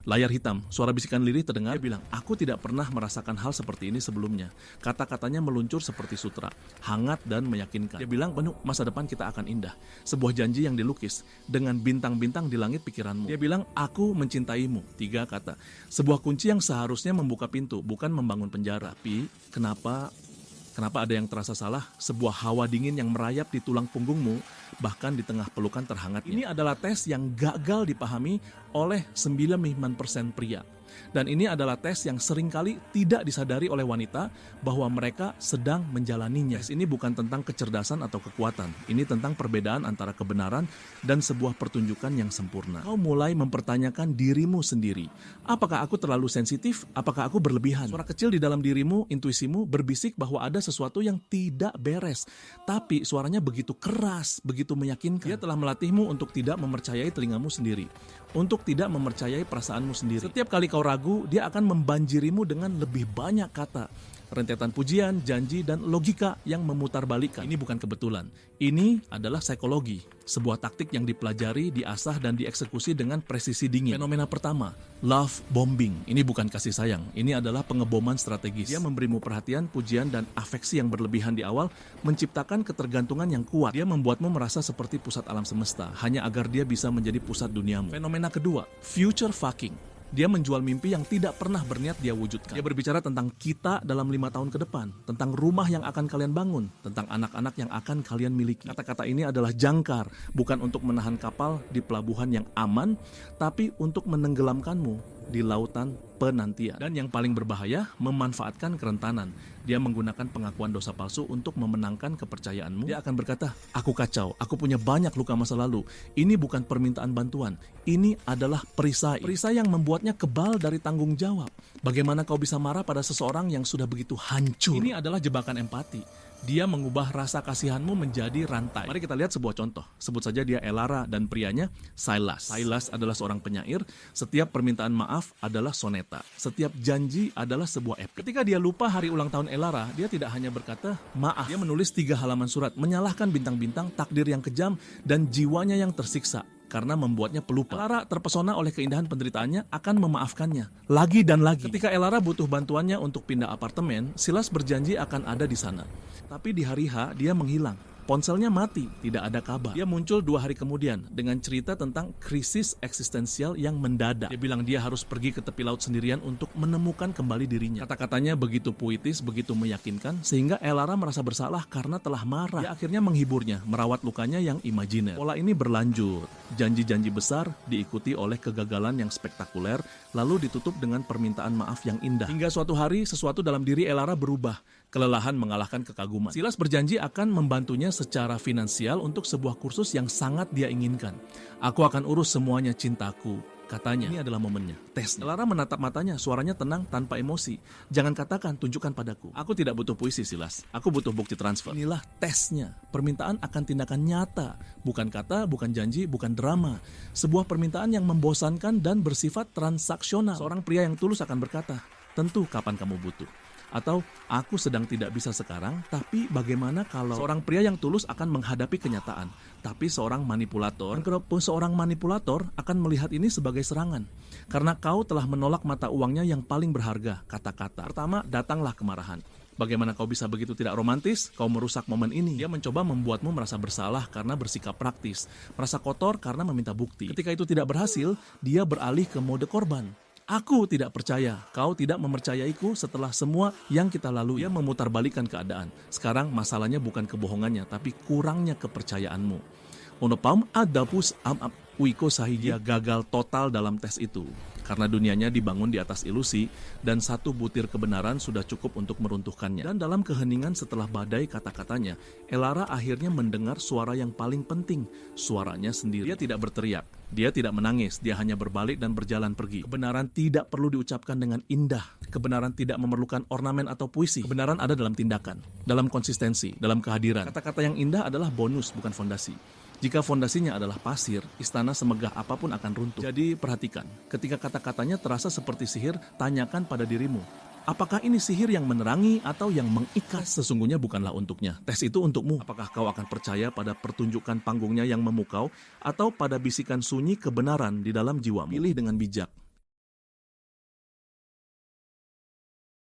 Layar hitam, suara bisikan lirih terdengar. Dia bilang, aku tidak pernah merasakan hal seperti ini sebelumnya. Kata-katanya meluncur seperti sutra, hangat dan meyakinkan. Dia bilang, penuh masa depan kita akan indah. Sebuah janji yang dilukis dengan bintang-bintang di langit pikiranmu. Dia bilang, aku mencintaimu. 3 kata. Sebuah kunci yang seharusnya membuka pintu, bukan membangun penjara. Tapi, kenapa ada yang terasa salah? Sebuah hawa dingin yang merayap di tulang punggungmu, bahkan di tengah pelukan terhangatnya. Ini adalah tes yang gagal dipahami oleh 95% pria. Dan ini adalah tes yang seringkali tidak disadari oleh wanita bahwa mereka sedang menjalaninya. Tes ini bukan tentang kecerdasan atau kekuatan. Ini tentang perbedaan antara kebenaran dan sebuah pertunjukan yang sempurna. Kau mulai mempertanyakan dirimu sendiri. Apakah aku terlalu sensitif? Apakah aku berlebihan? Suara kecil di dalam dirimu, intuisimu, berbisik bahwa ada sesuatu yang tidak beres. Tapi suaranya begitu keras, begitu meyakinkan. Dia telah melatihmu untuk tidak mempercayai telingamu sendiri. Untuk tidak mempercayai perasaanmu sendiri. Setiap kali kau ragu, dia akan membanjirimu dengan lebih banyak kata. Rentetan pujian, janji, dan logika yang memutarbalikkan. Ini bukan kebetulan. Ini adalah psikologi. Sebuah taktik yang dipelajari, diasah, dan dieksekusi dengan presisi dingin. Fenomena pertama, love bombing. Ini bukan kasih sayang. Ini adalah pengeboman strategis. Dia memberimu perhatian, pujian, dan afeksi yang berlebihan di awal, menciptakan ketergantungan yang kuat. Dia membuatmu merasa seperti pusat alam semesta, hanya agar dia bisa menjadi pusat duniamu. Fenomena kedua, future fucking. Dia menjual mimpi yang tidak pernah berniat dia wujudkan. Dia berbicara tentang kita dalam 5 tahun ke depan, tentang rumah yang akan kalian bangun, tentang anak-anak yang akan kalian miliki. Kata-kata ini adalah jangkar, bukan untuk menahan kapal di pelabuhan yang aman, tapi untuk menenggelamkanmu di lautan penantian. Dan yang paling berbahaya, memanfaatkan kerentanan. Dia menggunakan pengakuan dosa palsu untuk memenangkan kepercayaanmu. Dia akan berkata, aku kacau, aku punya banyak luka masa lalu. Ini bukan permintaan bantuan, ini adalah perisai. Perisai yang membuatnya kebal dari tanggung jawab. Bagaimana kau bisa marah pada seseorang yang sudah begitu hancur? Ini adalah jebakan empati. Dia mengubah rasa kasihanmu menjadi rantai. Mari kita lihat sebuah contoh. Sebut saja dia Elara dan prianya Silas. Silas adalah seorang penyair. Setiap permintaan maaf adalah soneta. Setiap janji adalah sebuah epik. Ketika dia lupa hari ulang tahun Elara, dia tidak hanya berkata maaf. Dia menulis 3 halaman surat, menyalahkan bintang-bintang, takdir yang kejam, dan jiwanya yang tersiksa karena membuatnya pelupa. Elara terpesona oleh keindahan penderitaannya, akan memaafkannya lagi dan lagi. Ketika Elara butuh bantuannya untuk pindah apartemen, Silas berjanji akan ada di sana. Tapi di hari H, dia menghilang. Ponselnya mati, tidak ada kabar. Dia muncul 2 hari kemudian dengan cerita tentang krisis eksistensial yang mendadak. Dia bilang dia harus pergi ke tepi laut sendirian untuk menemukan kembali dirinya. Kata-katanya begitu puitis, begitu meyakinkan, sehingga Elara merasa bersalah karena telah marah. Dia akhirnya menghiburnya, merawat lukanya yang imajiner. Pola ini berlanjut. Janji-janji besar diikuti oleh kegagalan yang spektakuler, lalu ditutup dengan permintaan maaf yang indah. Hingga suatu hari, sesuatu dalam diri Elara berubah. Kelelahan mengalahkan kekaguman. Silas berjanji akan membantunya secara finansial untuk sebuah kursus yang sangat dia inginkan. Aku akan urus semuanya cintaku, katanya. Ini adalah momennya. Tes. Elara menatap matanya, suaranya tenang tanpa emosi. Jangan katakan, tunjukkan padaku. Aku tidak butuh puisi, Silas. Aku butuh bukti transfer. Inilah tesnya. Permintaan akan tindakan nyata. Bukan kata, bukan janji, bukan drama. Sebuah permintaan yang membosankan dan bersifat transaksional. Seorang pria yang tulus akan berkata, tentu kapan kamu butuh. Atau, aku sedang tidak bisa sekarang, tapi bagaimana kalau seorang pria yang tulus akan menghadapi kenyataan. Tapi seorang manipulator akan melihat ini sebagai serangan. Karena kau telah menolak mata uangnya yang paling berharga, kata-kata. Pertama, datanglah kemarahan. Bagaimana kau bisa begitu tidak romantis? Kau merusak momen ini. Dia mencoba membuatmu merasa bersalah karena bersikap praktis. Merasa kotor karena meminta bukti. Ketika itu tidak berhasil, dia beralih ke mode korban. Aku tidak percaya, kau tidak mempercayaiku setelah semua yang kita lalui. Dia memutarbalikkan keadaan. Sekarang masalahnya bukan kebohongannya, tapi kurangnya kepercayaanmu. Onopam adapus am wiko sahigia gagal total dalam tes itu. Karena dunianya dibangun di atas ilusi, dan 1 butir kebenaran sudah cukup untuk meruntuhkannya. Dan dalam keheningan setelah badai kata-katanya, Elara akhirnya mendengar suara yang paling penting, suaranya sendiri. Dia tidak berteriak, dia tidak menangis, dia hanya berbalik dan berjalan pergi. Kebenaran tidak perlu diucapkan dengan indah. Kebenaran tidak memerlukan ornamen atau puisi. Kebenaran ada dalam tindakan, dalam konsistensi, dalam kehadiran. Kata-kata yang indah adalah bonus, bukan fondasi. Jika fondasinya adalah pasir, istana semegah apapun akan runtuh. Jadi perhatikan, ketika kata-katanya terasa seperti sihir, tanyakan pada dirimu, apakah ini sihir yang menerangi atau yang mengikat? Sesungguhnya bukanlah untuknya. Tes itu untukmu. Apakah kau akan percaya pada pertunjukan panggungnya yang memukau, atau pada bisikan sunyi kebenaran di dalam jiwamu? Pilih dengan bijak.